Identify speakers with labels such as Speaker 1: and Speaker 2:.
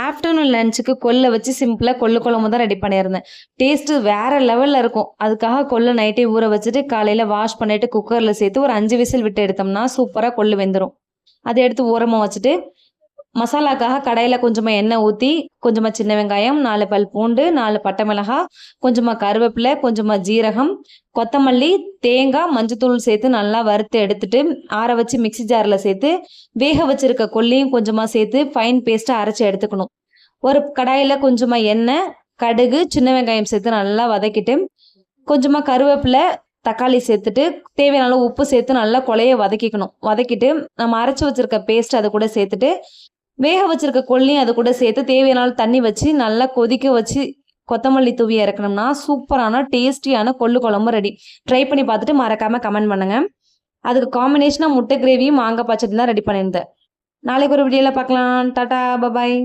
Speaker 1: Afternoon லஞ்சுக்கு கொல்லை வச்சு சிம்பிளா கொள்ளு குழம்பு தான் ரெடி பண்ணியிருந்தேன். டேஸ்ட்டு வேற லெவல்ல இருக்கும். அதுக்காக கொள்ளு நைட்டே ஊற வச்சுட்டு, காலையில வாஷ் பண்ணிட்டு குக்கர்ல சேர்த்து ஒரு 5 விசில் விட்டு எடுத்தோம்னா, சூப்பரா கொள்ளு வெந்துரும். அத எடுத்து ஓரமா வச்சுட்டு, மசாலாக்காக கடாயில கொஞ்சமா எண்ணெய் ஊத்தி, கொஞ்சமா சின்ன வெங்காயம், 4 பல் பூண்டு, 4 பட்டை மிளகாய், கொஞ்சமா கருவேப்பிலை, கொஞ்சமா ஜீரகம், கொத்தமல்லி, தேங்காய், மஞ்சத்தூள் சேர்த்து நல்லா வறுத்து எடுத்துட்டு, ஆற வச்சு மிக்ஸி ஜார்ல சேர்த்து, வேக வச்சிருக்க கொள்ளையும் கொஞ்சமா சேர்த்து ஃபைன் பேஸ்ட்டா அரைச்சு எடுத்துக்கணும். ஒரு கடாயில கொஞ்சமா எண்ணெய், கடுகு, சின்ன வெங்காயம் சேர்த்து நல்லா வதக்கிட்டு, கொஞ்சமா கருவேப்பிலை, தக்காளி சேர்த்துட்டு, தேவையான அளவு உப்பு சேர்த்து நல்லா கொழைய வதக்கிக்கணும். வதக்கிட்டு, நம்ம அரைச்சு வச்சிருக்க பேஸ்ட் அது கூட சேர்த்துட்டு, வேக வச்சிருக்க கொள்ளையும் அது கூட சேர்த்து தேவையான அளவு தண்ணி வச்சு நல்லா கொதிக்க வச்சு கொத்தமல்லி தூவி இறக்கணும்னா சூப்பரான டேஸ்டியான கொள்ளு குழம்பு ரெடி. ட்ரை பண்ணி பார்த்துட்டு மறக்காம கமெண்ட் பண்ணுங்க. அதுக்கு காம்பினேஷனா முட்டை கிரேவியும் மாங்காய் பச்சடி தான் ரெடி பண்ணியிருந்தேன். நாளைக்கு ஒரு வீடியோல பார்க்கலாம். டாடா பபாய்.